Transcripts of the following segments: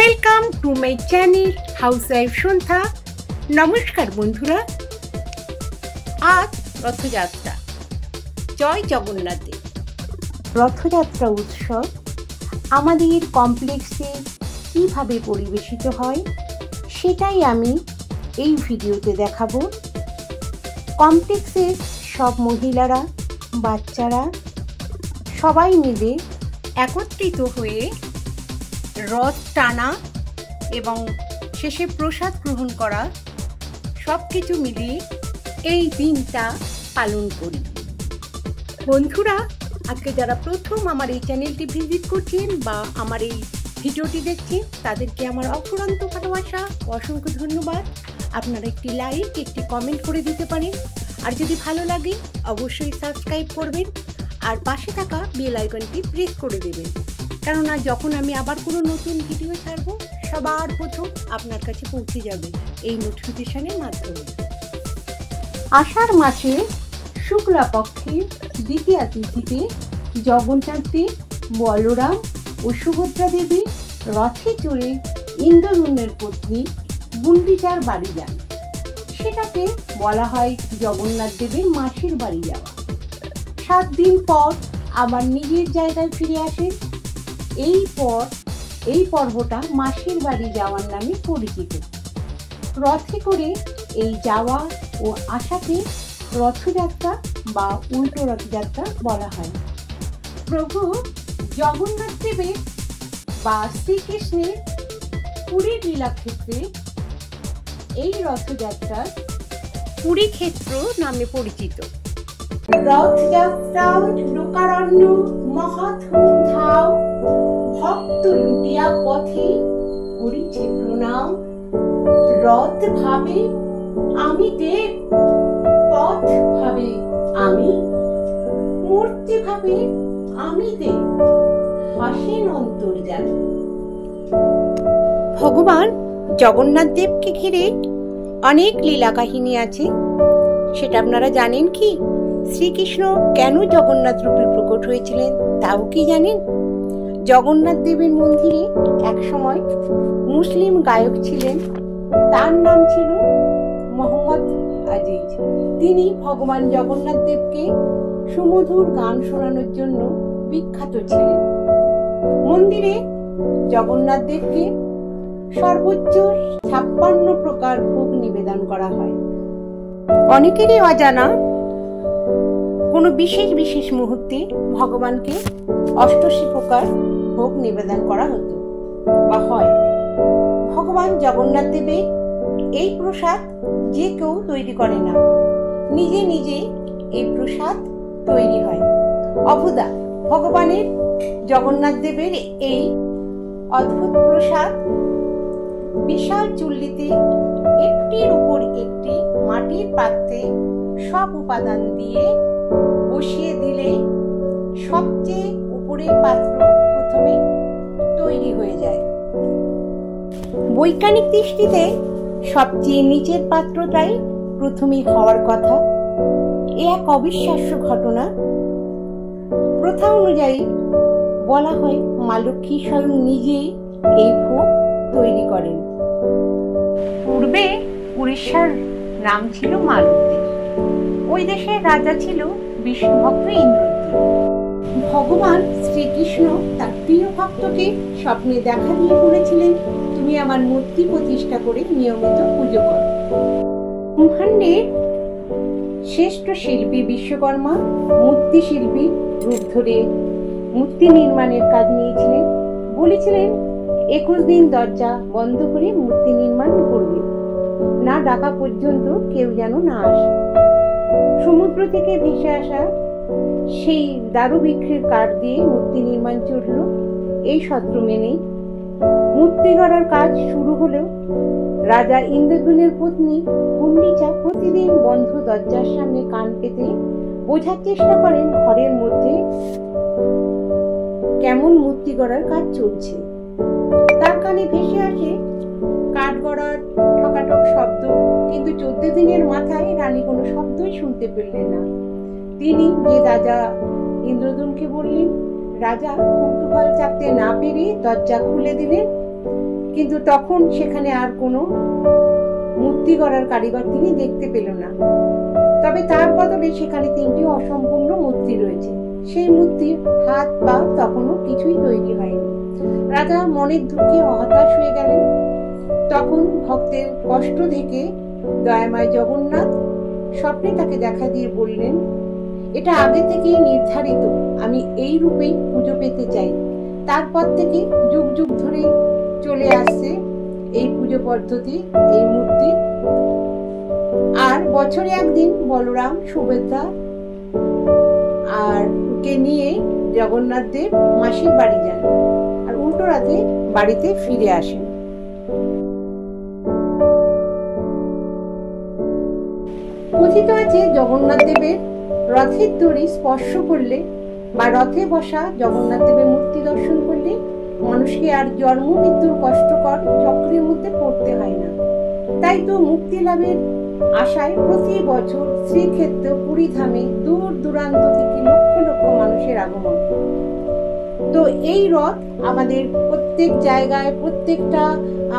Welcome to my channel housewife Sandhya. নমস্কার বন্ধুরা, আজ রথযাত্রা। জয় জগন্নাথ দেব। রথযাত্রা উৎসব আমাদের কমপ্লেক্সে কীভাবে পরিবেশিত হয় সেটাই আমি এই ভিডিওতে দেখাবো। কমপ্লেক্সের সব মহিলারা, বাচ্চারা সবাই মিলে একত্রিত হয়ে রথ টানা এবং শেষে প্রসাদ গ্রহণ করা সব কিছু মিলিয়ে এই দিনটা পালন করি। বন্ধুরা, আজকে যারা প্রথম আমার এই চ্যানেলটি ভিজিট করছেন বা আমার এই ভিডিওটি দেখছেন তাদেরকে আমার অফুরন্ত ভালোবাসা, অসংখ্য ধন্যবাদ। আপনারা একটি লাইক, একটি কমেন্ট করে দিতে পারেন, আর যদি ভালো লাগে অবশ্যই সাবস্ক্রাইব করবেন আর পাশে থাকা বেল আইকনটি প্রেস করে দেবেন, কেননা যখন আমি আবার কোনো নতুন ভিডিও ছাড়বো সবার প্রথম আপনার কাছে পৌঁছে যাবে এই নোটিফিকেশনের মাধ্যমে। আষাঢ় মাসে শুক্লা পক্ষের দ্বিতীয়া তিথিতে জগন্নাথ দেব, বলরাম ও সুভদ্রা দেবী রথে চড়ে ইন্দ্রদ্যুম্নের পত্নী গুন্ডিচার বাড়ি যান। সেটাকে বলা হয় জগন্নাথ দেবের মাসির বাড়ি যাওয়া। 7 দিন পর আবার নিজের জায়গায় ফিরে আসেন। এই পর্বটা মাসির বাড়ি যাওয়ার নামে পরিচিত। রথে করে এই যাওয়া ও আসাকে রথযাত্রা বা উল্টো রথযাত্রা বলা হয়। প্রভু জগন্নাথ দেবের বা শ্রীকৃষ্ণের পুরীর লীলাক্ষেত্রে এই রথযাত্রা পুরী ক্ষেত্র নামে পরিচিত। রথযাত্রা লোকারণ্য মহৎ ধাও, ভক্ত লুটিয়া পথে করিছে প্রণাম। রথ ভাবে আমি দেব, পথ ভাবে আমি, মূর্তি ভাবে আমি দেব, হাসেন অন্তর্যামী। ভগবান জগন্নাথ দেবকে ঘিরে অনেক লীলা কাহিনী আছে, সেটা আপনারা জানেন কি? শ্রীকৃষ্ণ কেন জগন্নাথ রূপে প্রকট হয়েছিলেন তাও কি জানেন? জগন্নাথ দেবের মন্দিরে একসময় মুসলিম গায়ক ছিলেন, তার নাম ছিল মোহাম্মদ আজিজ। তিনি ভগবান জগন্নাথ দেবকে সুমধুর গান শোনানোর জন্য বিখ্যাত ছিলেন। মন্দিরে জগন্নাথ দেবকে সর্বোচ্চ 56 প্রকার ভোগ নিবেদন করা হয়। অনেকেরই অজানা কোনো বিশেষ মুহূর্তে ভগবানকে 88 প্রকার ভোগ নিবেদন করা হতো বা হয়। ভগবান জগন্নাথ দেবের এই প্রসাদ যে কেউ তৈরি করে না, নিজে নিজে এই প্রসাদ তৈরি হয়। অভুদা ভগবানের জগন্নাথ দেবের এই অদ্ভুত প্রসাদ বিশাল চুল্লিতে একটির উপর একটি মাটির পাত্রে সব উপাদান দিয়ে বসিয়ে দিলে সবচেয়ে উপরের পাত্র প্রথমে তৈরি হয়ে যায়। বৈজ্ঞানিক দৃষ্টিতে সবচেয়ে নিচের পাত্রটাই প্রথমে হওয়ার কথা। এ এক অবিশ্বাস্য ঘটনা। প্রথা অনুযায়ী বলা হয় মা লক্ষ্মী স্বয়ং নিজেই এই ভোগ তৈরি করেন। পূর্বে উড়িষ্যার নাম ছিল মালতী। ওই দেশের রাজা ছিল বিষ্ণুভক্ত ইন্দ্রদ্যুম্ন। ভগবান শ্রীকৃষ্ণ তার প্রিয় ভক্তকে স্বপ্নে দেখা দিয়ে বলেছিলেন, তুমি আমার মূর্তি প্রতিষ্ঠা করে নিয়মিত পুজো করো। ব্রহ্মাণ্ডের শ্রেষ্ঠ শিল্পী বিশ্বকর্মা মূর্তি শিল্পী রূপ ধরে মূর্তি নির্মাণের কাজ নিয়েছিলেন। বলেছিলেন 21 দিন দরজা বন্ধ করে মূর্তি নির্মাণ করবে, না ডাকা পর্যন্ত কেউ যেন না আসে। সমুদ্র থেকে ভেসে আসা সেই দারু বিক্রির কাঠ দিয়ে মূর্তি নির্মাণ চলল। এই সূত্র মেনেই মূর্তি গড়ার কাজ শুরু হলেও রাজা ইন্দ্রদ্যুম্নের পত্নী গুন্ডিচা প্রতিদিন বন্ধ দরজার সামনে কান পেতে বোঝার চেষ্টা করেন ঘরের মধ্যে কেমন মূর্তি গড়ার কাজ চলছে। তার কানে ভেসে আসে কাঠ গড়ার ঠকাঠক শব্দ, কিন্তু 14 দিনের মাথায় রানী কোনো শব্দই শুনতে পেলেন না। তিনি যে রাজা ইন্দ্রদ্যুম্নকে বললেন। রাজা কৌতূহল চাপতে না পেরে দরজা খুলে দিলেন, কিন্তু তখন সেখানে আর কোনো মূর্তি গড়ার কারিগর তিনি দেখতে পেল না। তবে তার বদলে সেখানে 3টি অসম্পূর্ণ মূর্তি রয়েছে। সেই মূর্তির হাত পা তখনও কিছুই তৈরি হয়নি। রাজা মনের দুঃখে হতাশ হয়ে গেলেন। তখন ভক্তের কষ্ট দেখে দয়াময় জগন্নাথ স্বপ্নে তাকে দেখা দিয়ে বললেন, এটা আগে থেকেই নির্ধারিত, আমি এই রূপেই পুজো পেতে চাই। তারপর থেকে যুগ যুগ ধরে চলে আসছে এই পুজো পদ্ধতি, এই মূর্তি। আর বছরে একদিন বলরাম, সুভদ্রা আর কে নিয়ে জগন্নাথ দেব মাসির বাড়ি যান আর উল্টো রাতে বাড়িতে ফিরে আসেন। কথিত আছে জগন্নাথ দেবের রথের দড়ি স্পর্শ করলে বা রথে বসা জগন্নাথ দেবের মূর্তি দর্শন করলে মানুষকে আর জন্ম মৃত্যুর কষ্টকর চক্রের মধ্যে পড়তে হয় না। তাই তো মুক্তি লাভের আশায় প্রতি বছর শ্রীক্ষেত্র পুরী ধামে দূর দূরান্ত থেকে লক্ষ লক্ষ মানুষের আগমন। তো এই রথ আমাদের প্রত্যেক জায়গায়, প্রত্যেকটা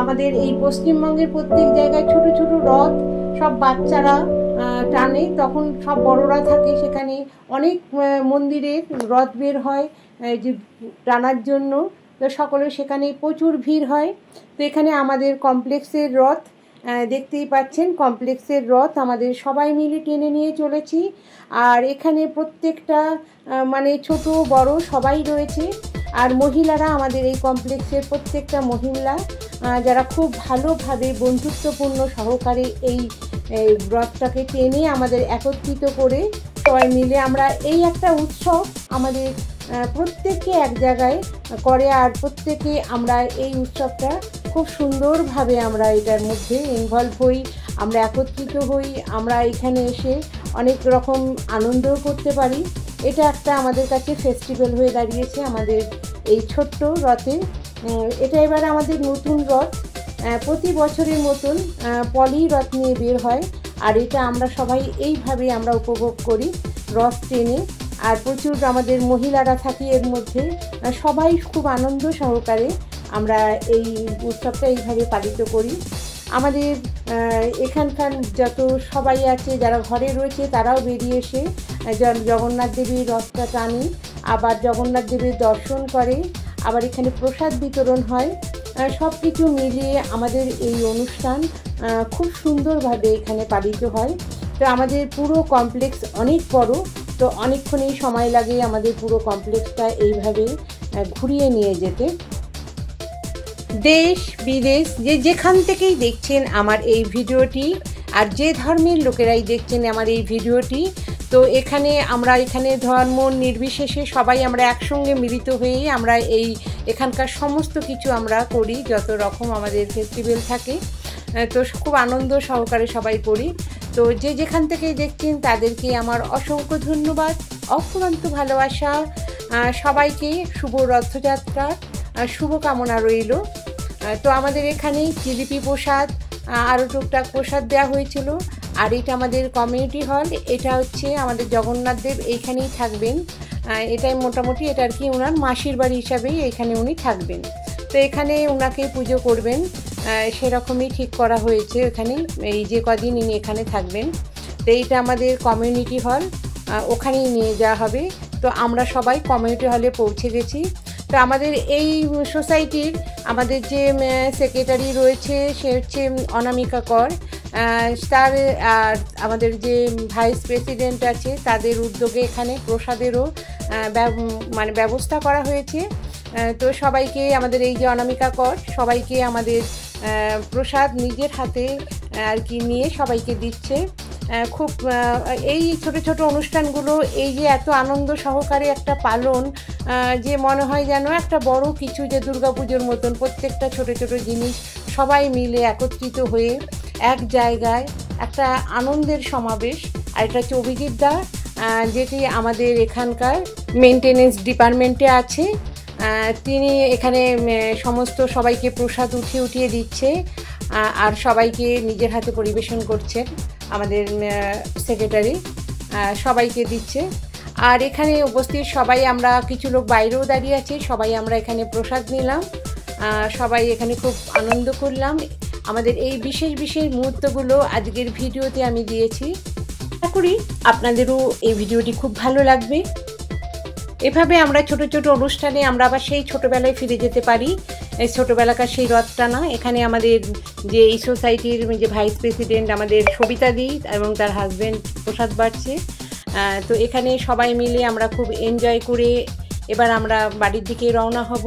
আমাদের এই পশ্চিমবঙ্গের প্রত্যেক জায়গায় ছোট ছোট রথ সব বাচ্চারা টানে, তখন সব বড়রা থাকে সেখানে। অনেক মন্দিরে রথ বের হয় যে টানার জন্য, তো সকলে সেখানে প্রচুর ভিড় হয়। তো এখানে আমাদের কমপ্লেক্সের রথ দেখতেই পাচ্ছেন, কমপ্লেক্সের রথ আমাদের সবাই মিলে টেনে নিয়ে চলেছি। আর এখানে প্রত্যেকটা মানে ছোট বড় সবাই রয়েছে। আর মহিলারা, আমাদের এই কমপ্লেক্সের প্রত্যেকটা মহিলা যারা খুব ভালোভাবে বন্ধুত্বপূর্ণ সহকারে এই রথটাকে টেনে আমাদের একত্রিত করে সবাই মিলে আমরা এই একটা উৎসব আমাদের প্রত্যেকে এক জায়গায় করে। আর প্রত্যেকে আমরা এই উৎসবটা খুব সুন্দরভাবে আমরা এটার মধ্যে ইনভলভ হই, আমরা একত্রিত হই, আমরা এখানে এসে অনেক রকম আনন্দও করতে পারি। এটা একটা আমাদের কাছে ফেস্টিভ্যাল হয়ে দাঁড়িয়েছে আমাদের এই ছোট্ট রথে। এটা এবার আমাদের নতুন রথ, প্রতি বছরের মতন পলি রথ নিয়ে বের হয়। আর এটা আমরা সবাই এইভাবে আমরা উপভোগ করি রথ ট্রেনে। আর প্রচুর আমাদের মহিলারা থাকি এর মধ্যে, সবাই খুব আনন্দ সহকারে আমরা এই উৎসবটা এইভাবে পালিত করি। আমাদের এখানকার যত সবাই আছে যারা ঘরে রয়েছে তারাও বেরিয়ে এসে জগন্নাথ দেবীর রথটা টানে, আবার জগন্নাথ দেবীর দর্শন করে, আবার এখানে প্রসাদ বিতরণ হয়। সব কিছু মিলিয়ে আমাদের এই অনুষ্ঠান খুব সুন্দরভাবে এখানে পালিত হয়। তো আমাদের পুরো কমপ্লেক্স অনেক বড়, তো অনেকক্ষণই সময় লাগে আমাদের পুরো কমপ্লেক্সটা এইভাবে ঘুরিয়ে নিয়ে যেতে। দেশ বিদেশ যেখান থেকেই দেখছেন আমার এই ভিডিওটি, আর যে ধর্মের লোকেরাই দেখছেন আমার এই ভিডিওটি, তো এখানে ধর্ম নির্বিশেষে সবাই আমরা একসঙ্গে মিলিত হয়ে আমরা এখানকার সমস্ত কিছু আমরা করি, যত রকম আমাদের ফেস্টিভ্যাল থাকে, তো খুব আনন্দ সহকারে সবাই করি। তো যেখান থেকে দেখছেন তাদেরকে আমার অসংখ্য ধন্যবাদ, অফুরন্ত ভালোবাসা। সবাইকে শুভ রথযাত্রা শুভকামনা রইল। তো আমাদের এখানে জিলিপি প্রসাদ, আরও টুকটাক প্রসাদ দেওয়া হয়েছিল। আর এটা আমাদের কমিউনিটি হল, এটা হচ্ছে আমাদের জগন্নাথ দেব এইখানেই থাকবেন। এটাই মোটামুটি এটা আর কি ওনার মাসির বাড়ি হিসাবেই এখানে উনি থাকবেন। তো এখানে ওনাকে পুজো করবেন সেরকমই ঠিক করা হয়েছে। এখানে এই যে কদিন ইনি এখানে থাকবেন, তো এইটা আমাদের কমিউনিটি হল, ওখানেই নিয়ে যাওয়া হবে। তো আমরা সবাই কমিউনিটি হলে পৌঁছে গেছি। তো আমাদের এই সোসাইটির আমাদের যে সেক্রেটারি রয়েছে সে হচ্ছে অনামিকা কর, তার আর আমাদের যে ভাইস প্রেসিডেন্ট আছে তাদের উদ্যোগে এখানে প্রসাদেরও মানে ব্যবস্থা করা হয়েছে। তো সবাইকে আমাদের এই যে অনামিকা কর সবাইকে আমাদের প্রসাদ নিজের হাতে আর কি নিয়ে সবাইকে দিচ্ছে। খুব এই ছোট ছোট অনুষ্ঠানগুলো এই যে এত আনন্দ সহকারে একটা পালন, যে মনে হয় যেন একটা বড় কিছু, যে দুর্গাপুজোর মতন প্রত্যেকটা ছোট ছোট জিনিস সবাই মিলে একত্রিত হয়ে এক জায়গায় একটা আনন্দের সমাবেশ। আর এটা হচ্ছে অভিজিৎ দা, যেটি আমাদের এখানকার মেনটেনেন্স ডিপার্টমেন্টে আছে। তিনি এখানে সমস্ত সবাইকে প্রসাদ উঠিয়ে দিচ্ছে আর সবাইকে নিজের হাতে পরিবেশন করছেন। আমাদের সেক্রেটারি সবাইকে দিচ্ছে। আর এখানে উপস্থিত সবাই আমরা কিছু লোক বাইরেও দাঁড়িয়ে আছি, সবাই আমরা এখানে প্রসাদ নিলাম। সবাই এখানে খুব আনন্দ করলাম। আমাদের এই বিশেষ বিশেষ মুহূর্তগুলো আজকের ভিডিওতে আমি দিয়েছি। আশা করি আপনাদেরও এই ভিডিওটি খুব ভালো লাগবে। এভাবে আমরা ছোট ছোট অনুষ্ঠানে আমরা আবার সেই ছোটোবেলায় ফিরে যেতে পারি। এই ছোটোবেলাকার সেই রথ টানা। এখানে আমাদের যে এই সোসাইটির যে ভাইস প্রেসিডেন্ট আমাদের সবিতা দি এবং তার হাজব্যান্ড প্রসাদ বাড়ছে। তো এখানে সবাই মিলে আমরা খুব এনজয় করে এবার আমরা বাড়ির দিকে রওনা হব।